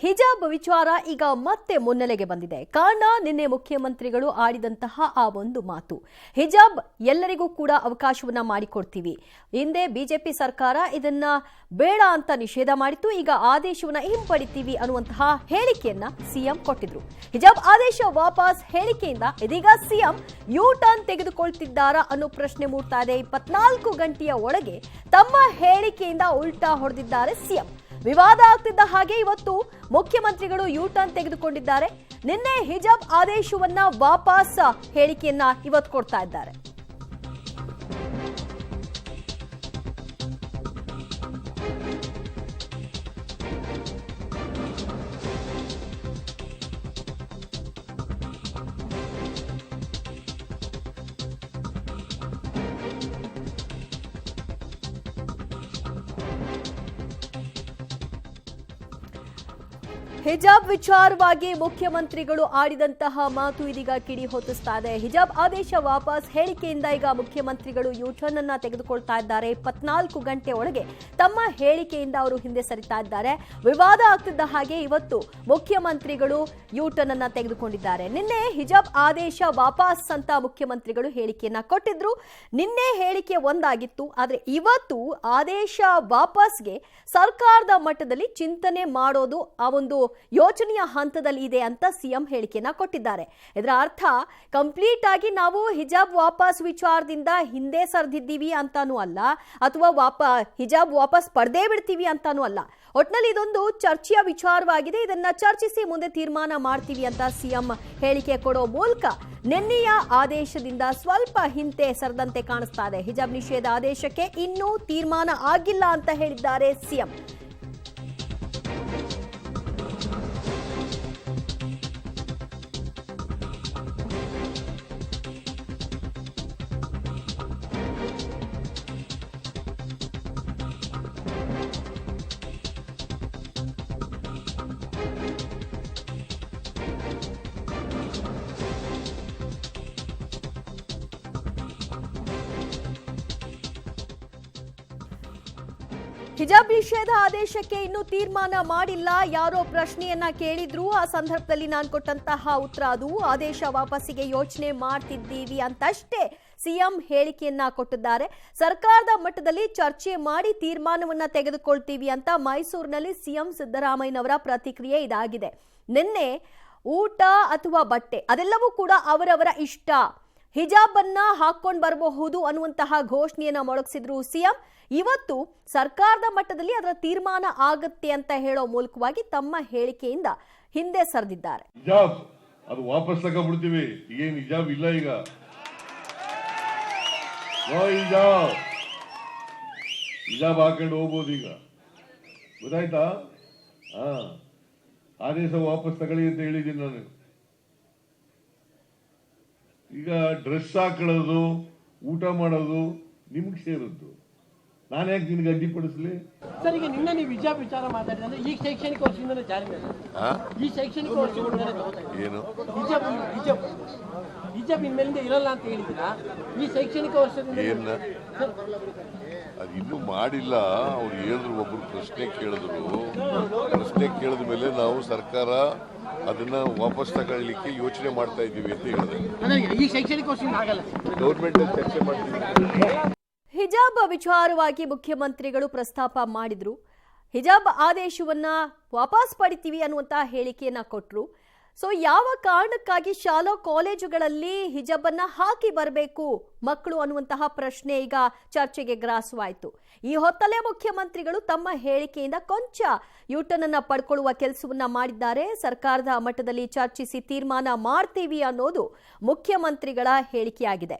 ಹಿಜಾಬ್ ವಿಚಾರ ಈಗ ಮತ್ತೆ ಮುನ್ನೆಲೆಗೆ ಬಂದಿದೆ. ಕಾರಣ ನಿನ್ನೆ ಮುಖ್ಯಮಂತ್ರಿಗಳು ಆಡಿದಂತಹ ಆ ಒಂದು ಮಾತು. ಹಿಜಾಬ್ ಎಲ್ಲರಿಗೂ ಕೂಡ ಅವಕಾಶವನ್ನ ಮಾಡಿಕೊಡ್ತೀವಿ. ಹಿಂದೆ ಬಿಜೆಪಿ ಸರ್ಕಾರ ಇದನ್ನ ಬೇಡ ಅಂತ ನಿಷೇಧ ಮಾಡಿತ್ತು. ಈಗ ಆದೇಶವನ್ನ ಹಿಂಪಡಿತೀವಿ ಅನ್ನುವಂತಹ ಹೇಳಿಕೆಯನ್ನ ಸಿಎಂ ಕೊಟ್ಟಿದ್ರು. ಹಿಜಾಬ್ ಆದೇಶ ವಾಪಸ್ ಹೇಳಿಕೆಯಿಂದ ಇದೀಗ ಸಿಎಂ ಯೂ ಟರ್ನ್ ತೆಗೆದುಕೊಳ್ತಿದ್ದಾರಾ ಅನ್ನೋ ಪ್ರಶ್ನೆ ಮೂಡ್ತಾ ಇದೆ. 24 ಗಂಟೆಯ ಒಳಗೆ ತಮ್ಮ ಹೇಳಿಕೆಯಿಂದ ಉಲ್ಟಾ ಹೊಡೆದಿದ್ದಾರೆ ಸಿಎಂ. ವಿವಾದ ಆಗ್ತಿದ್ದ ಹಾಗೆ ಇವತ್ತು ಮುಖ್ಯಮಂತ್ರಿಗಳು ಯೂ ಟರ್ನ್ ತೆಗೆದುಕೊಂಡಿದ್ದಾರೆ. ನಿನ್ನೆ ಹಿಜಾಬ್ ಆದೇಶವನ್ನ ವಾಪಸ್ ಹೇಳಿಕೆಯನ್ನ ಇವತ್ತು ಕೊಡ್ತಾ ಇದ್ದಾರೆ. ಹಿಜಾಬ್ ವಿಚಾರವಾಗಿ ಮುಖ್ಯಮಂತ್ರಿಗಳು ಆಡಿದಂತಹ ಮಾತು ಇದೀಗ ಕಿಡಿ ಹೊತ್ತಿಸ್ತಾ ಇದೆ. ಹಿಜಾಬ್ ಆದೇಶ ವಾಪಸ್ ಹೇಳಿಕೆಯಿಂದ ಈಗ ಮುಖ್ಯಮಂತ್ರಿಗಳು ಯೂ ಟರ್ನ್ ಅನ್ನ ತೆಗೆದುಕೊಳ್ತಾ ಇದ್ದಾರೆ. 24 ಗಂಟೆ ಒಳಗೆ ತಮ್ಮ ಹೇಳಿಕೆಯಿಂದ ಅವರು ಹಿಂದೆ ಸರಿತಾ ಇದ್ದಾರೆ. ವಿವಾದ ಆಗ್ತಿದ್ದ ಹಾಗೆ ಇವತ್ತು ಮುಖ್ಯಮಂತ್ರಿಗಳು ಯೂ ಟರ್ನ್ ಅನ್ನ ತೆಗೆದುಕೊಂಡಿದ್ದಾರೆ. ನಿನ್ನೆ ಹಿಜಾಬ್ ಆದೇಶ ವಾಪಸ್ ಅಂತ ಮುಖ್ಯಮಂತ್ರಿಗಳು ಹೇಳಿಕೆಯನ್ನ ಕೊಟ್ಟಿದ್ರು. ನಿನ್ನೆ ಹೇಳಿಕೆ ಒಂದಾಗಿತ್ತು, ಆದ್ರೆ ಇವತ್ತು ಆದೇಶ ವಾಪಸ್ಗೆ ಸರ್ಕಾರದ ಮಟ್ಟದಲ್ಲಿ ಚಿಂತನೆ ಮಾಡೋದು ಆ ಒಂದು ಯೋಚನೆಯ ಹಂತದಲ್ಲಿ ಇದೆ ಅಂತ ಸಿಎಂ ಹೇಳಿಕೆಯನ್ನ ಕೊಟ್ಟಿದ್ದಾರೆ. ಇದರ ಅರ್ಥ ಕಂಪ್ಲೀಟ್ ಆಗಿ ನಾವು ಹಿಜಾಬ್ ವಾಪಸ್ ವಿಚಾರದಿಂದ ಹಿಂದೆ ಸರಿದಿದ್ದೀವಿ ಅಂತಾನೂ ಅಲ್ಲ, ಅಥವಾ ಹಿಜಾಬ್ ವಾಪಸ್ ಪಡೆದೇ ಬಿಡ್ತೀವಿ ಅಂತಾನೂ ಅಲ್ಲ. ಒಟ್ನಲ್ಲಿ ಇದೊಂದು ಚರ್ಚೆಯ ವಿಚಾರವಾಗಿದೆ. ಇದನ್ನ ಚರ್ಚಿಸಿ ಮುಂದೆ ತೀರ್ಮಾನ ಮಾಡ್ತೀವಿ ಅಂತ ಸಿಎಂ ಹೇಳಿಕೆ ಕೊಡೋ ಮೂಲಕ ನಿನ್ನೆಯ ಆದೇಶದಿಂದ ಸ್ವಲ್ಪ ಹಿಂದೆ ಸರಿದಂತೆ ಕಾಣಿಸ್ತಾ ಇದೆ. ಹಿಜಾಬ್ ನಿಷೇಧ ಆದೇಶಕ್ಕೆ ಇನ್ನೂ ತೀರ್ಮಾನ ಆಗಿಲ್ಲ ಅಂತ ಹೇಳಿದ್ದಾರೆ ಸಿಎಂ. ಹಿಜಾಬ್ ನಿಷೇಧ ಆದೇಶಕ್ಕೆ ಇನ್ನೂ ತೀರ್ಮಾನ ಮಾಡಿಲ್ಲ. ಯಾರೋ ಪ್ರಶ್ನೆಯನ್ನ ಕೇಳಿದ್ರು, ಆ ಸಂದರ್ಭದಲ್ಲಿ ನಾನು ಕೊಟ್ಟಂತಹ ಉತ್ತರ ಅದು. ಆದೇಶ ವಾಪಸ್ಸಿಗೆ ಯೋಚನೆ ಮಾಡ್ತಿದ್ದೀವಿ ಅಂತಷ್ಟೇ ಸಿಎಂ ಹೇಳಿಕೆಯನ್ನ ಕೊಟ್ಟಿದ್ದಾರೆ. ಸರ್ಕಾರದ ಮಟ್ಟದಲ್ಲಿ ಚರ್ಚೆ ಮಾಡಿ ತೀರ್ಮಾನವನ್ನ ತೆಗೆದುಕೊಳ್ತೀವಿ ಅಂತ ಮೈಸೂರಿನಲ್ಲಿ ಸಿಎಂ ಸಿದ್ದರಾಮಯ್ಯನವರ ಪ್ರತಿಕ್ರಿಯೆ ಇದಾಗಿದೆ. ನಿನ್ನೆ ಊಟ ಅಥವಾ ಬಟ್ಟೆ ಅದೆಲ್ಲವೂ ಕೂಡ ಅವರವರ ಇಷ್ಟ, ಹಿಜಾಬ್ ಅನ್ನ ಹಾಕೊಂಡು ಬರಬಹುದು ಅನ್ನುವಂತಹ ಘೋಷಣೆಯನ್ನ ಮೊಳಗಿಸಿದ್ರು ಸಿಎಂ. ಇವತ್ತು ಸರ್ಕಾರದ ಮಟ್ಟದಲ್ಲಿ ಅದರ ತೀರ್ಮಾನ ಆಗತ್ತೆ ಅಂತ ಹೇಳೋ ಮೂಲಕವಾಗಿ ತಮ್ಮ ಹೇಳಿಕೆಯಿಂದ ಹಿಂದೆ ಸರಿದಿದ್ದಾರೆ. ಹಿಜಾಬ್ ಅದು ವಾಪಸ್ ತಗೊಂಡ್ಬಿಡ್ತೀವಿ. ಏನ್ ಹಿಜಾಬ್ ಇಲ್ಲ, ಈಗ ಹಿಜಾಬ್ ಹಾಕೊಂಡು ಹೋಗ್ಬೋದು. ಈಗ ಗೊತ್ತಾಯ್ತಾ? ಆದೇಶ ವಾಪಸ್ ತಗೊಳ್ಳಿ ಅಂತ ಹೇಳಿದ್ದೀನಿ ನಾನು. ಈಗ ಡ್ರೆಸ್ ಹಾಕೊಳ್ಳೋದು, ಊಟ ಮಾಡೋದು ನಿಮ್ಗೆ ಸೇರಿದ್ದು. ನಾನು ಯಾಕೆ ನಿನ್ಗೆ ಅಡ್ಡಿಪಡಿಸ್ಲಿ? ಸರ್, ಈಗ ನಿನ್ನೆ ನೀವು ಹಿಜಾಬ್ ವಿಚಾರ ಮಾತಾಡಿದ್ರೆ ಈ ಶೈಕ್ಷಣಿಕ ವರ್ಷದಿಂದ ಜಾರಿ ಈ ಶೈಕ್ಷಣಿಕ ವರ್ಷ ಏನು ಹಿಜಾಬ್ ಇನ್ಮೇಲಿಂದ ಇರಲ್ಲ ಅಂತ ಹೇಳಿದ್ದೀರಾ? ಈ ಶೈಕ್ಷಣಿಕ ವರ್ಷದಿಂದ ಅದು ಇನ್ನೂ ಮಾಡಿಲ್ಲ. ಅವ್ರು ಹೇಳಿದ್ರು, ಒಬ್ರು ಪ್ರಶ್ನೆ ಕೇಳಿದ ಮೇಲೆ ನಾವು ಸರ್ಕಾರ ಅದನ್ನ ವಾಪಸ್ ತಗೊಳ್ಳಿಕ್ಕೆ ಯೋಚನೆ ಮಾಡ್ತಾ ಇದ್ದೀವಿ ಅಂತ ಹೇಳಿದ್ರೆ ಈ ಶೈಕ್ಷಣಿಕ ವರ್ಷದಿಂದ ಆಗಲ್ಲ. ಗೌರ್ಮೆಂಟ್ ಅಲ್ಲಿ ಚರ್ಚೆ ಮಾಡ್ತೀವಿ. ಹಿಜಾಬ್ ವಿಚಾರವಾಗಿ ಮುಖ್ಯಮಂತ್ರಿಗಳು ಪ್ರಸ್ತಾಪ ಮಾಡಿದ್ರು. ಹಿಜಾಬ್ ಆದೇಶವನ್ನ ವಾಪಸ್ ಪಡಿತೀವಿ ಅನ್ನುವಂತಹ ಹೇಳಿಕೆಯನ್ನ ಕೊಟ್ರು. ಸೊ ಯಾವ ಕಾರಣಕ್ಕಾಗಿ ಶಾಲಾ ಕಾಲೇಜುಗಳಲ್ಲಿ ಹಿಜಾಬ್ ಅನ್ನ ಹಾಕಿ ಬರಬೇಕು ಮಕ್ಕಳು ಅನ್ನುವಂತಹ ಪ್ರಶ್ನೆ ಈಗ ಚರ್ಚೆಗೆ ಗ್ರಾಸವಾಯಿತು. ಈ ಹೊತ್ತಲ್ಲೇ ಮುಖ್ಯಮಂತ್ರಿಗಳು ತಮ್ಮ ಹೇಳಿಕೆಯಿಂದ ಕೊಂಚ ಯೂಟರ್ನ್ ಅನ್ನ ಪಡ್ಕೊಳ್ಳುವ ಕೆಲಸವನ್ನ ಮಾಡಿದ್ದಾರೆ. ಸರ್ಕಾರದ ಮಟ್ಟದಲ್ಲಿ ಚರ್ಚಿಸಿ ತೀರ್ಮಾನ ಮಾಡ್ತೀವಿ ಅನ್ನೋದು ಮುಖ್ಯಮಂತ್ರಿಗಳ ಹೇಳಿಕೆಯಾಗಿದೆ.